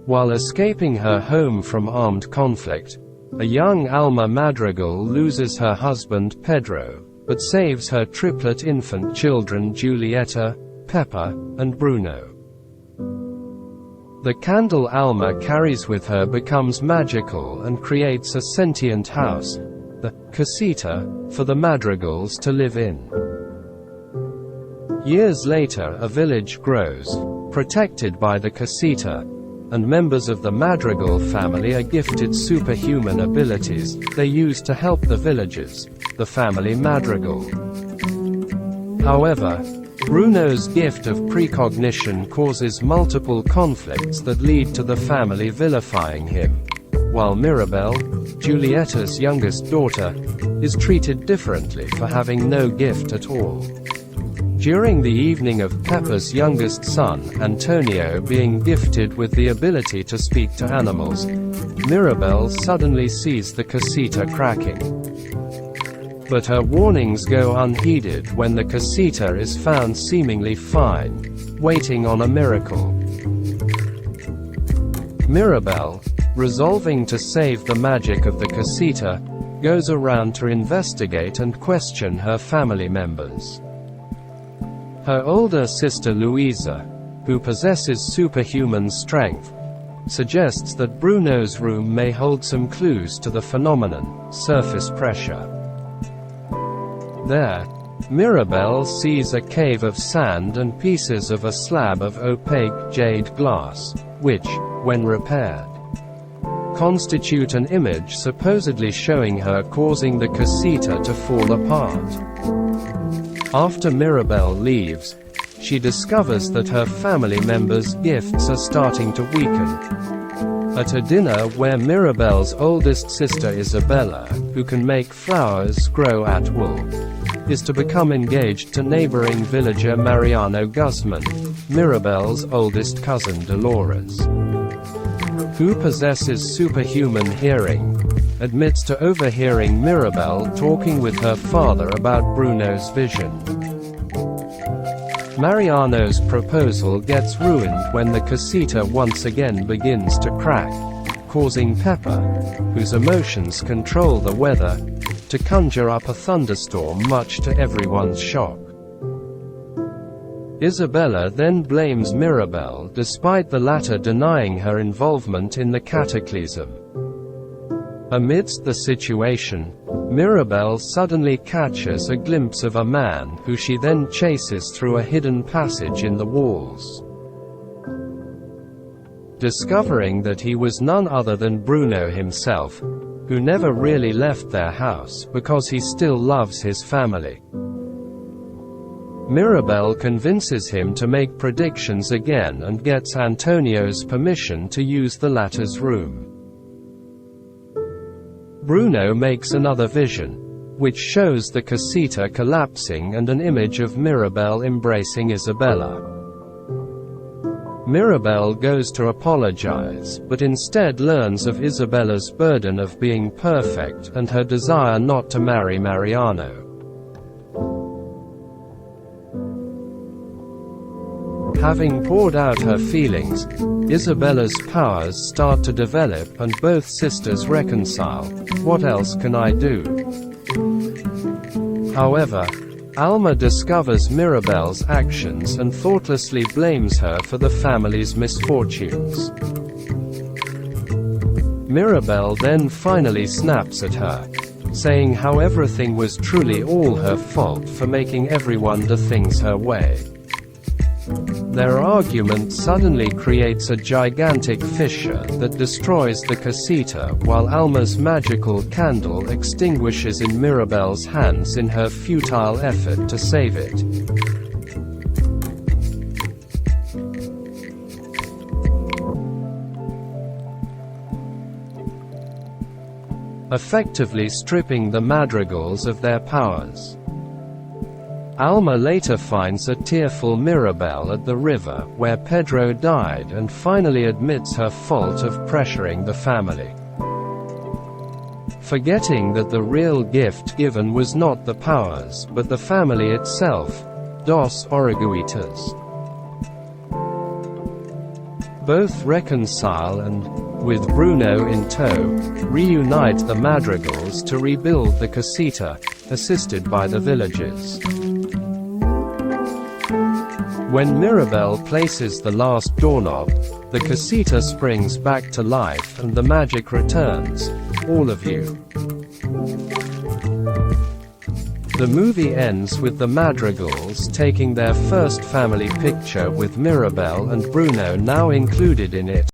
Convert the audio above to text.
While escaping her home from armed conflict, a young Alma Madrigal loses her husband Pedro, but saves her triplet infant children Giulietta, Pepper, and Bruno. The candle Alma carries with her becomes magical and creates a sentient house, the casita, for the Madrigals to live in. Years later, a village grows, protected by the casita, and members of the Madrigal family are gifted superhuman abilities they use to help the villagers, the family Madrigal. However, Bruno's gift of precognition causes multiple conflicts that lead to the family vilifying him, while Mirabel, Giulietta's youngest daughter, is treated differently for having no gift at all. During the evening of Pepper's youngest son, Antonio, being gifted with the ability to speak to animals, Mirabel suddenly sees the casita cracking. But her warnings go unheeded when the casita is found seemingly fine, waiting on a miracle. Mirabel, resolving to save the magic of the casita, goes around to investigate and question her family members. Her older sister Luisa, who possesses superhuman strength, suggests that Bruno's room may hold some clues to the phenomenon, surface pressure. There, Mirabel sees a cave of sand and pieces of a slab of opaque jade glass, which, when repaired, constitute an image supposedly showing her causing the casita to fall apart. After Mirabel leaves, she discovers that her family members' gifts are starting to weaken. At a dinner where Mirabel's oldest sister Isabella, who can make flowers grow at will, is to become engaged to neighboring villager Mariano Guzman, Mirabel's oldest cousin Dolores, who possesses superhuman hearing, admits to overhearing Mirabel talking with her father about Bruno's vision. Mariano's proposal gets ruined when the casita once again begins to crack, causing Pepper, whose emotions control the weather, to conjure up a thunderstorm much to everyone's shock. Isabella then blames Mirabel despite the latter denying her involvement in the cataclysm. Amidst the situation, Mirabel suddenly catches a glimpse of a man who she then chases through a hidden passage in the walls. Discovering that he was none other than Bruno himself, who never really left their house because he still loves his family, Mirabel convinces him to make predictions again and gets Antonio's permission to use the latter's room. Bruno makes another vision, which shows the casita collapsing and an image of Mirabel embracing Isabella. Mirabel goes to apologize, but instead learns of Isabella's burden of being perfect and her desire not to marry Mariano. Having poured out her feelings, Isabella's powers start to develop and both sisters reconcile. What else can I do? However, Alma discovers Mirabel's actions and thoughtlessly blames her for the family's misfortunes. Mirabel then finally snaps at her, saying how everything was truly all her fault for making everyone do things her way. Their argument suddenly creates a gigantic fissure that destroys the casita while Alma's magical candle extinguishes in Mirabel's hands in her futile effort to save it. Effectively stripping the Madrigals of their powers. Alma later finds a tearful Mirabel at the river where Pedro died and finally admits her fault of pressuring the family. Forgetting that the real gift given was not the powers but the family itself, Dos Oruguitas. Both reconcile and, with Bruno in tow, reunite the Madrigals to rebuild the casita, assisted by the villagers. When Mirabel places the last doorknob, the casita springs back to life and the magic returns. All of you. The movie ends with the Madrigals taking their first family picture with Mirabel and Bruno now included in it.